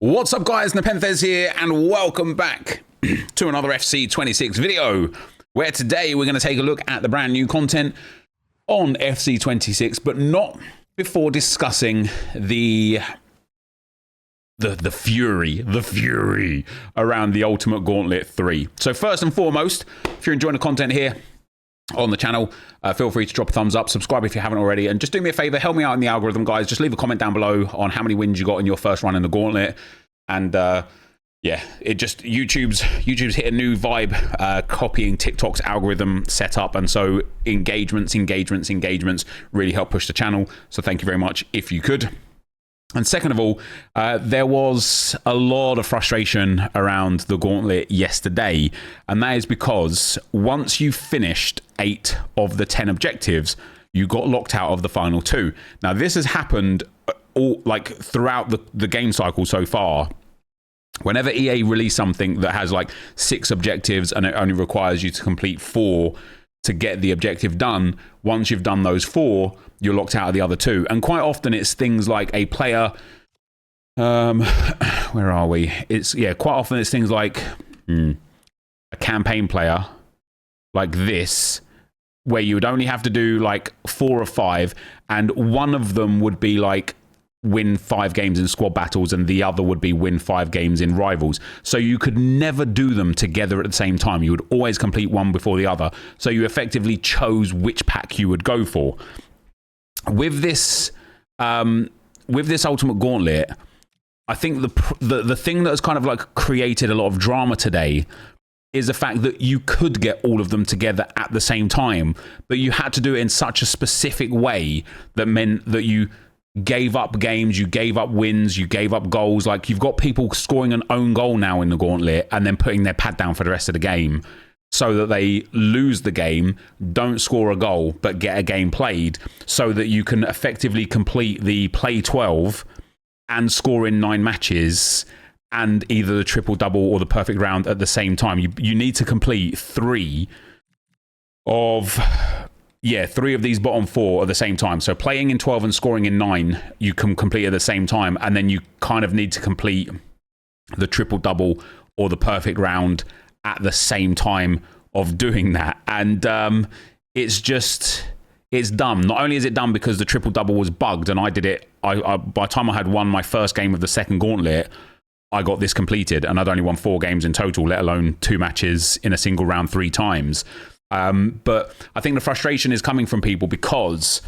What's up guys, NepentheZ here and welcome back to another FC26 video where today we're going to take a look at the brand new content on FC26 but not before discussing the fury around the Ultimate Gauntlet 3. So first and foremost, if you're enjoying the content here on the channel, feel free to drop a thumbs up, subscribe if you haven't already, and just do me a favor, help me out in the algorithm, guys. Just leave a comment down below on how many wins you got in your first run in the Gauntlet. And yeah, YouTube's hit a new vibe, copying TikTok's algorithm setup, and so engagements really help push the channel. So thank you very much if you could. And second of all, there was a lot of frustration around the Gauntlet yesterday, and that is because once you finished 8 of the 10 objectives, you got locked out of the final 2. Now, this has happened throughout the game cycle so far. Whenever EA release something that has like 6 objectives and it only requires you to complete 4 to get the objective done, once you've done those 4, you're locked out of the other 2. And quite often it's things like a player, where are we? Quite often it's things like a campaign player like this, where you would only have to do like 4 or 5, and one of them would be like win 5 games in squad battles and the other would be win 5 games in rivals. So you could never do them together at the same time. You would always complete one before the other. So you effectively chose which pack you would go for. With this Ultimate Gauntlet, I think the thing that has kind of like created a lot of drama today is the fact that you could get all of them together at the same time, but you had to do it in such a specific way that meant that you gave up games, you gave up wins, you gave up goals. Like, you've got people scoring an own goal now in the Gauntlet and then putting their pad down for the rest of the game so that they lose the game, don't score a goal, but get a game played, so that you can effectively complete the play 12 and score in 9 matches and either the triple double or the perfect round at the same time. You need to complete 3 of these bottom 4 at the same time. So playing in 12 and scoring in 9, you can complete at the same time, and then you kind of need to complete the triple double or the perfect round at the same time of doing that. And it's dumb. Not only is it dumb because the triple double was bugged and I did it, by the time I had won my first game of the second Gauntlet, I got this completed, and I'd only won 4 games in total, let alone 2 matches in a single round 3 times. But I think the frustration is coming from people because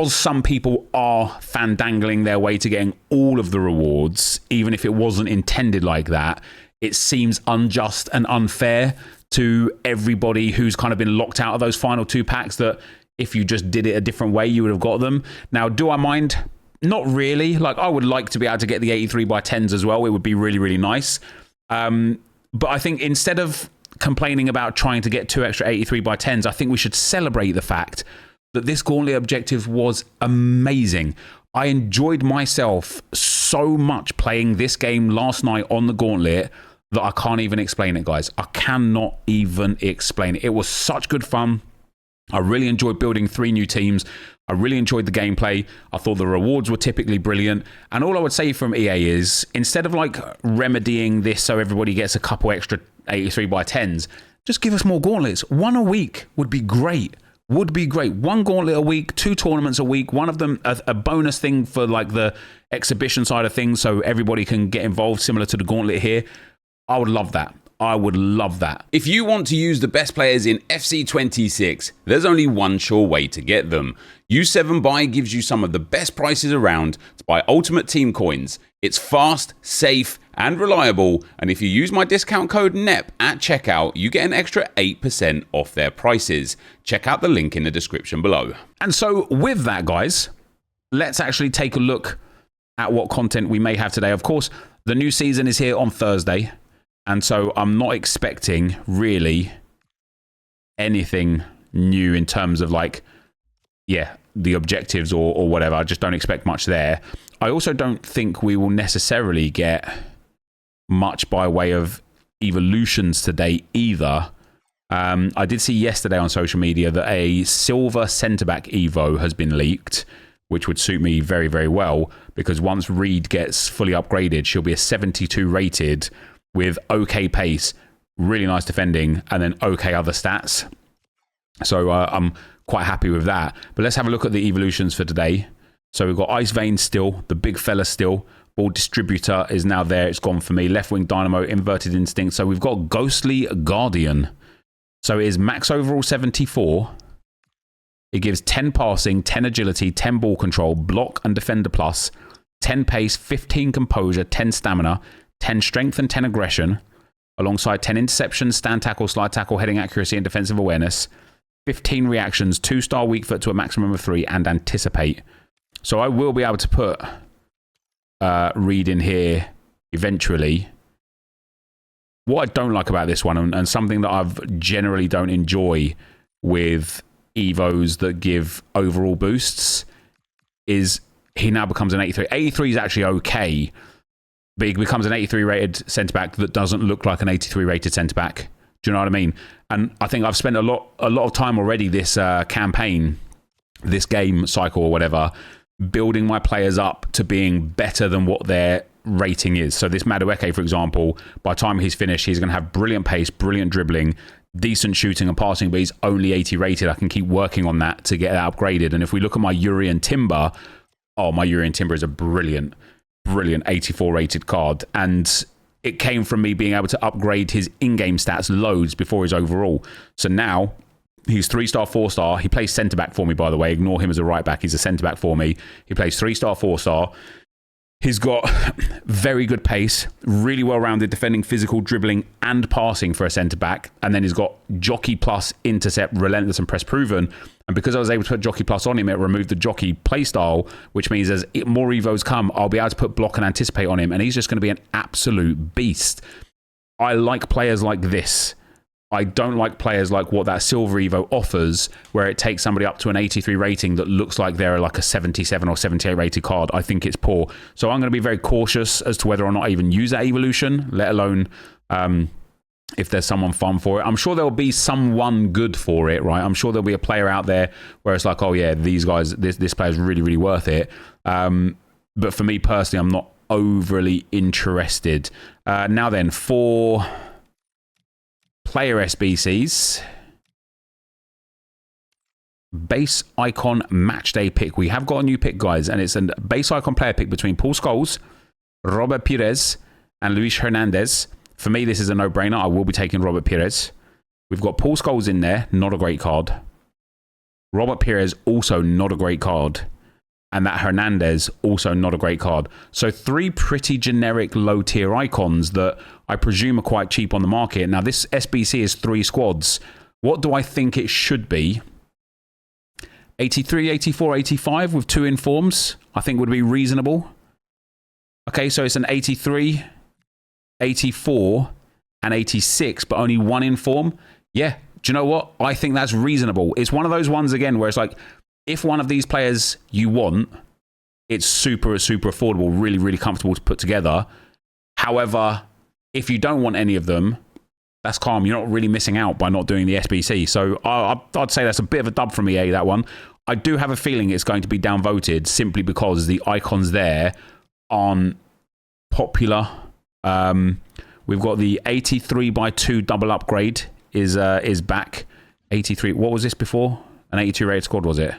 some people are fandangling their way to getting all of the rewards, even if it wasn't intended like that. It seems unjust and unfair to everybody who's kind of been locked out of those final 2 packs, that if you just did it a different way, you would have got them. Now, do I mind? Not really. Like, I would like to be able to get the 83 by 10s as well. It would be really, really nice. But I think instead of complaining about trying to get 2 extra 83 by 10s, I think we should celebrate the fact that this Gauntlet objective was amazing. I enjoyed myself so much playing this game last night on the Gauntlet that I can't even explain it, guys. I cannot even explain it. It was such good fun. I really enjoyed building 3 new teams. I really enjoyed the gameplay. I thought the rewards were typically brilliant. And all I would say from EA is, instead of like remedying this so everybody gets a couple extra 83 by 10s, just give us more Gauntlets. 1 a week would be great. 1 Gauntlet a week, 2 tournaments a week, one of them a bonus thing for like the exhibition side of things, so everybody can get involved, similar to the Gauntlet here. I would love that. I would love that. If you want to use the best players in FC26, there's only one sure way to get them. U7Buy gives you some of the best prices around to buy Ultimate Team coins. It's fast, safe, and reliable, and if you use my discount code NEP at checkout, you get an extra 8% off their prices. Check out the link in the description below. And so with that, guys, let's actually take a look at what content we may have today. Of course, the new season is here on Thursday, and so I'm not expecting really anything new in terms of like, the objectives or whatever. I just don't expect much there. I also don't think we will necessarily get much by way of evolutions today either. I did see yesterday on social media that a silver centre-back Evo has been leaked. which would suit me very, very well, because once Reed gets fully upgraded, she'll be a 72 rated with okay pace, really nice defending, and then okay other stats. So I'm quite happy with that. But let's have a look at the evolutions for today. So we've got Ice Vein still, the big fella still. Ball Distributor is now there. It's gone for me. Left Wing Dynamo, Inverted Instinct. So we've got Ghostly Guardian. So it is max overall 74. It gives 10 passing, 10 agility, 10 ball control, block and defender plus, 10 pace, 15 composure, 10 stamina, 10 strength and 10 aggression, alongside 10 interceptions, stand tackle, slide tackle, heading accuracy and defensive awareness, 15 reactions, 2-star weak foot to a maximum of 3, and anticipate. So I will be able to put Reed in here eventually. What I don't like about this one, and something that I've generally don't enjoy with Evos that give overall boosts, is he now becomes an 83. 83 is actually okay, but he becomes an 83 rated centre-back that doesn't look like an 83 rated centre-back. Do you know what I mean? And I think I've spent a lot of time already this campaign, this game cycle or whatever, building my players up to being better than what their rating is. So this Madueke, for example, by the time he's finished, he's going to have brilliant pace, brilliant dribbling, decent shooting and passing, but he's only 80 rated. I can keep working on that to get that upgraded. And if we look at my Yuri and Timber, oh, my Yuri and Timber is a brilliant 84 rated card. And it came from me being able to upgrade his in-game stats loads before his overall. So now he's 3-star, 4-star. He plays centre-back for me, by the way. Ignore him as a right-back. He's a centre-back for me. He plays 3-star, 4-star. He's got very good pace, really well-rounded defending, physical, dribbling, and passing for a centre-back. And then he's got Jockey Plus, Intercept, Relentless, and Press Proven. And because I was able to put Jockey Plus on him, it removed the Jockey playstyle, which means as more Evos come, I'll be able to put Block and Anticipate on him, and he's just going to be an absolute beast. I like players like this. I don't like players like what that Silver Evo offers, where it takes somebody up to an 83 rating that looks like they're like a 77 or 78 rated card. I think it's poor. So I'm going to be very cautious as to whether or not I even use that evolution, let alone if there's someone fun for it. I'm sure there'll be someone good for it, right? I'm sure there'll be a player out there where it's like, oh yeah, these guys, this player's really, really worth it. But for me personally, I'm not overly interested. Now then, for player SBCs, base icon match day pick. We have got a new pick, guys, and it's a base icon player pick between Paul Scholes, Robert Pires, and Luis Hernandez. For me, this is a no-brainer. I will be taking Robert Pires. We've got Paul Scholes in there, not a great card. Robert Pires, also not a great card. And that Hernandez, also not a great card. So 3 pretty generic low-tier icons that I presume are quite cheap on the market. Now, this SBC is 3 squads. What do I think it should be? 83, 84, 85 with 2 informs, I think would be reasonable. Okay, so it's an 83, 84, and 86, but only 1 inform. Yeah, do you know what? I think that's reasonable. It's one of those ones, again, where it's like, if one of these players you want, it's super, super affordable, really, really comfortable to put together. However, if you don't want any of them, that's calm. You're not really missing out by not doing the SBC. So I'd say that's a bit of a dub from EA, that one. I do have a feeling it's going to be downvoted simply because the icons there aren't popular. We've got the 83x2 double upgrade is back. 83. What was this before? An 82 rated squad, was it?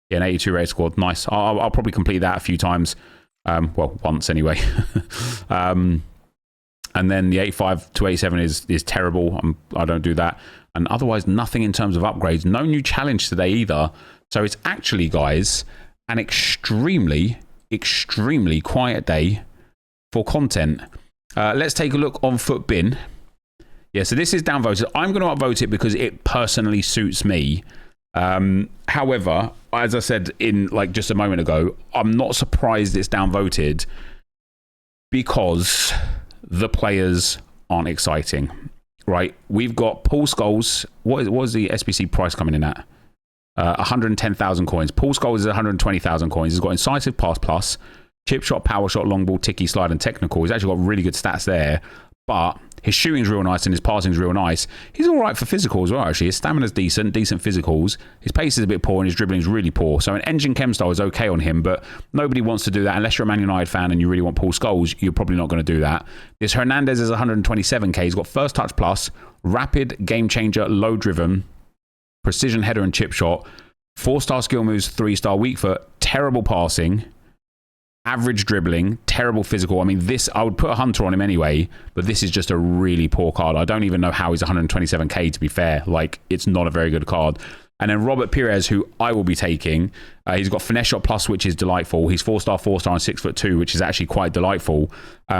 Yeah, an 82 rated squad. Nice. I'll probably complete that a few times. Well, once anyway. And then the 85 to 87 is terrible. I don't do that. And otherwise, nothing in terms of upgrades. No new challenge today either. So it's actually, guys, an extremely, extremely quiet day for content. Let's take a look on Footbin. Yeah, so this is downvoted. I'm going to upvote it because it personally suits me. However, as I said in like just a moment ago, I'm not surprised it's downvoted because the players aren't exciting, right? We've got Paul Scholes. What is the SBC price coming in at? 110,000 coins. Paul Scholes is 120,000 coins. He's got Incisive Pass Plus, Chip Shot, Power Shot, Long Ball, Ticky, Slide, and Technical. He's actually got really good stats there. but his shooting's real nice and his passing's real nice. He's all right for physical as well, actually. His stamina's decent physicals. His pace is a bit poor and his dribbling's really poor. So an engine chem style is okay on him, but nobody wants to do that. Unless you're a Man United fan and you really want Paul Scholes, you're probably not going to do that. This Hernandez is 127k. He's got first touch plus, rapid, game changer, low driven, precision header and chip shot, 4-star skill moves, 3-star weak foot, terrible passing, average dribbling, terrible physical. I mean, this, I would put a Hunter on him anyway, but this is just a really poor card. I don't even know how he's 127k, to be fair. Like, it's not a very good card. And then Robert Pires, who I will be taking, he's got finesse shot plus, which is delightful. He's 4-star, and 6'2", which is actually quite delightful.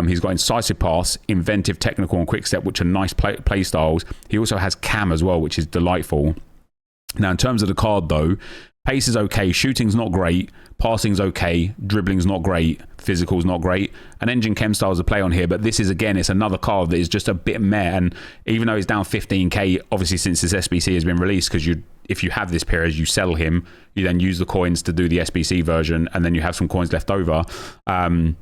He's got incisive pass, inventive, technical, and quick step, which are nice play styles. He also has cam as well, which is delightful. Now, in terms of the card, though, pace is okay, shooting's not great, passing's okay, dribbling's not great, physical's not great. An engine chem style's a play on here, but this is, again, it's another card that is just a bit meh. And even though he's down 15k, obviously since this SBC has been released, because if you have this Pires, you sell him, you then use the coins to do the SBC version, and then you have some coins left over. I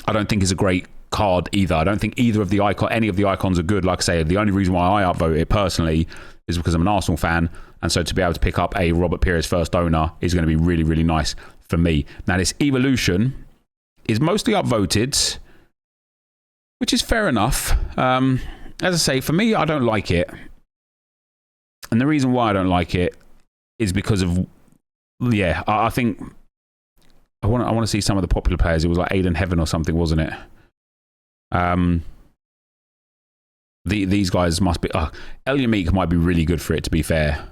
don't think it's a great card either. I don't think any of the icons are good. Like I say, the only reason why I upvote it personally is because I'm an Arsenal fan, and so to be able to pick up a Robert Pires first owner is going to be really, really nice for me. Now, this Evolution is mostly upvoted, which is fair enough. As I say, for me, I don't like it. And the reason why I don't like it is because of, yeah, I think I want to see some of the popular players. It was like Aiden Heaven or something, wasn't it? These guys must be... Eliamik might be really good for it, to be fair.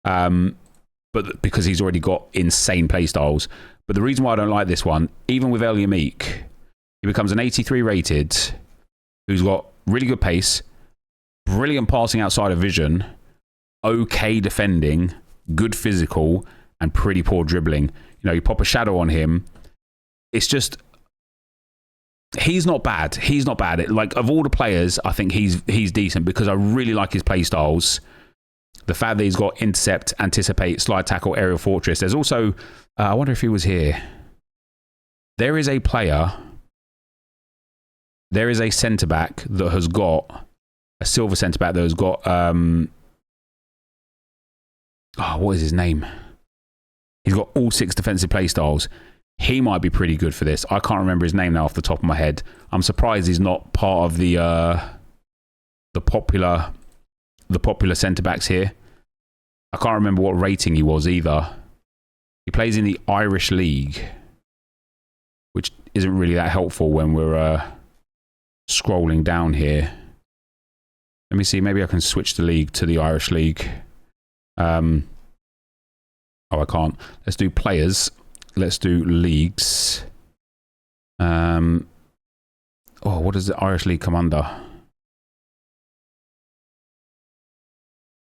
But because he's already got insane playstyles. But the reason why I don't like this one, even with Eliamik, he becomes an 83 rated, who's got really good pace, brilliant passing outside of vision, okay defending, good physical, and pretty poor dribbling. You know, you pop a shadow on him, it's just... He's not bad. He's not bad. Like, of all the players, I think he's decent because I really like his play styles. The fact that he's got intercept, anticipate, slide tackle, aerial fortress. There's also, I wonder if he was here. There is a player, there is a centre-back that has got, a silver centre-back that has got, what is his name? He's got all 6 defensive play styles. He might be pretty good for this. I can't remember his name now off the top of my head. I'm surprised he's not part of the popular centre-backs here. I can't remember what rating he was either. He plays in the Irish League, which isn't really that helpful when we're scrolling down here. Let me see. Maybe I can switch the league to the Irish League. I can't. Let's do players. Let's do leagues. What does the Irish League come under?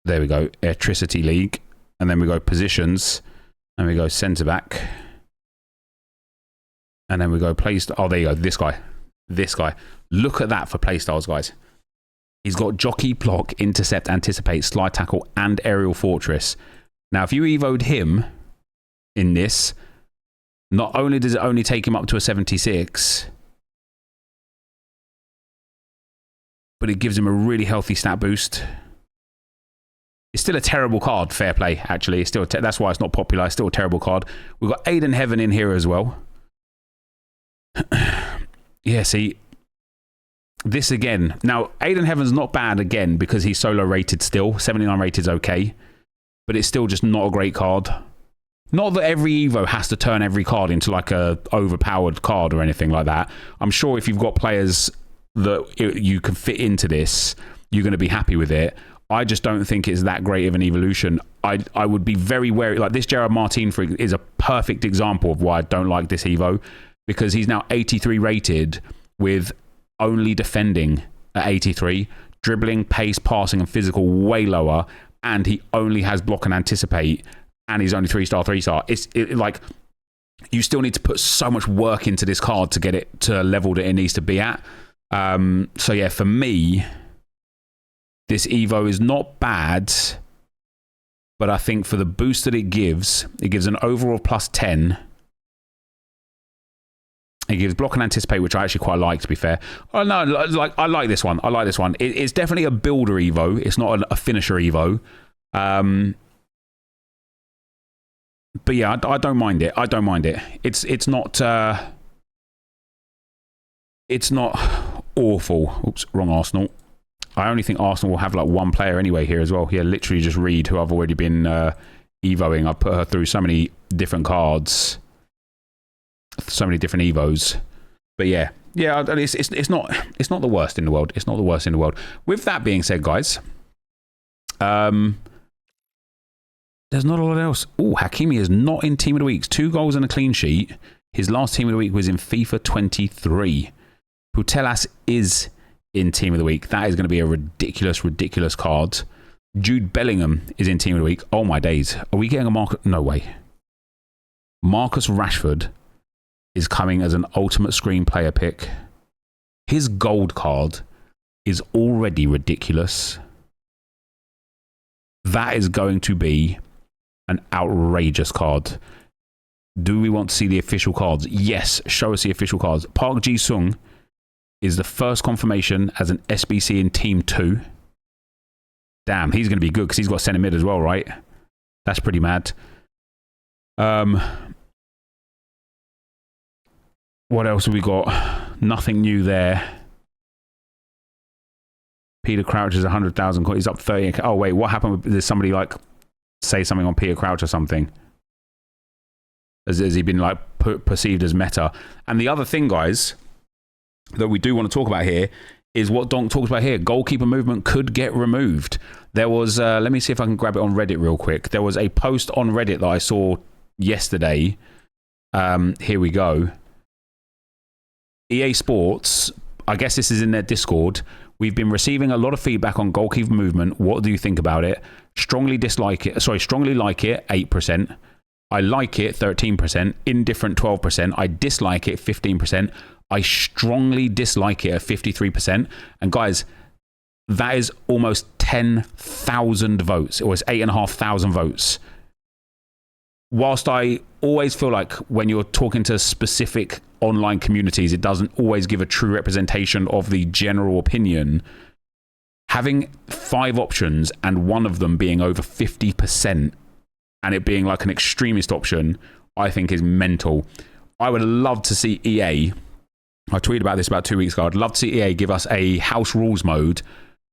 There we go. Electricity League. And then we go positions. And we go centre-back. And then we go playstyle. Oh, there you go. This guy. This guy. Look at that for playstyles, guys. He's got jockey, block, intercept, anticipate, slide tackle, and aerial fortress. Now, if you evoed him in this... Not only does it only take him up to a 76, but it gives him a really healthy stat boost. It's still a terrible card, fair play, actually. It's still that's why it's not popular. It's still a terrible card. We've got Aiden Heaven in here as well. Yeah, see, this again. Now, Aiden Heaven's not bad again because he's solo rated still. 79 rated is okay, but it's still just not a great card. Not that every Evo has to turn every card into like a overpowered card or anything like that. I'm sure if you've got players that you can fit into this, you're going to be happy with it. I just don't think it's that great of an evolution. I would be very wary. Like this Gerard Martin is a perfect example of why I don't like this Evo, because he's now 83 rated with only defending at 83, dribbling, pace, passing, and physical way lower, and he only has block and anticipate. And he's only 3-star. It's like you still need to put so much work into this card to get it to a level that it needs to be at. So yeah, for me, this Evo is not bad, but I think for the boost that it gives an overall plus 10. He gives block and anticipate, which I actually quite like, to be fair. Oh no, like I like this one. I like this one. It's definitely a builder evo. It's not a finisher evo. But yeah, I don't mind it. I don't mind it. It's not awful. Oops, wrong Arsenal. I only think Arsenal will have like one player anyway here as well. Yeah, literally just Reed, who I've already been evoing. I've put her through so many different cards, so many different evos. But yeah, it's not the worst in the world. It's not the worst in the world. With that being said, guys, there's not a lot else. Oh, Hakimi is not in Team of the Week. 2 goals and a clean sheet. His last Team of the Week was in FIFA 23. Putellas is in Team of the Week. That is going to be a ridiculous, ridiculous card. Jude Bellingham is in Team of the Week. Oh my days. Are we getting a Marcus? No way. Marcus Rashford is coming as an ultimate screen player pick. His gold card is already ridiculous. That is going to be an outrageous card. Do we want to see the official cards? Yes, show us the official cards. Park Ji-sung is the first confirmation as an SBC in Team 2. Damn, he's going to be good because he's got centre mid as well, right? That's pretty mad. What else have we got? Nothing new there. Peter Crouch is 100,000. He's up 30. Oh, wait, what happened? Did somebody like say something on Peter Crouch or something? Has he been like perceived as meta? And the other thing, guys, that we do want to talk about here is what Donk talks about here. Goalkeeper movement could get removed. There was, let me see if I can grab it on Reddit real quick. There was a post on Reddit that I saw yesterday. Here we go. EA Sports, I guess this is in their Discord. We've been receiving a lot of feedback on goalkeeper movement. What do you think about it? Strongly dislike it. Sorry, strongly like it, 8%. I like it, 13%. Indifferent, 12%. I dislike it, 15%. I strongly dislike it at 53%. And guys, that is almost 10,000 votes. It was 8,500 votes. Whilst I always feel like when you're talking to specific online communities, it doesn't always give a true representation of the general opinion, having 5 options and one of them being over 50% and it being like an extremist option, I think is mental. I would love to see EA, I tweeted about this about 2 weeks ago, I'd love to see EA give us a house rules mode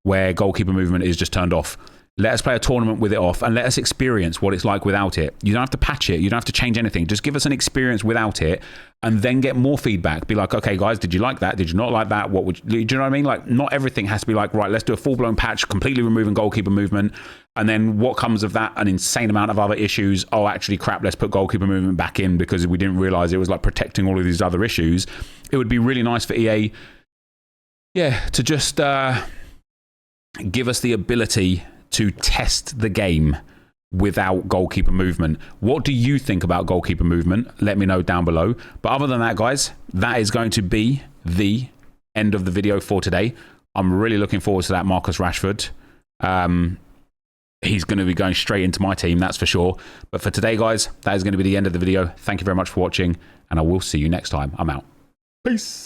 where goalkeeper movement is just turned off. Let us play a tournament with it off and let us experience what it's like without it. You don't have to patch it. You don't have to change anything. Just give us an experience without it and then get more feedback. Be like, okay, guys, did you like that? Did you not like that? What would you, do you know what I mean? Like, not everything has to be like, right, let's do a full-blown patch, completely removing goalkeeper movement. And then what comes of that? An insane amount of other issues. Oh, actually, crap, let's put goalkeeper movement back in because we didn't realize it was like protecting all of these other issues. It would be really nice for EA, yeah, to just give us the ability to test the game without goalkeeper movement. What do you think about goalkeeper movement? Let me know down below. But other than that, guys, that is going to be the end of the video for today. I'm really looking forward to that Marcus Rashford. He's going to be going straight into my team, that's for sure. But for today, guys, that is going to be the end of the video. Thank you very much for watching, and I will see you next time. I'm out. Peace.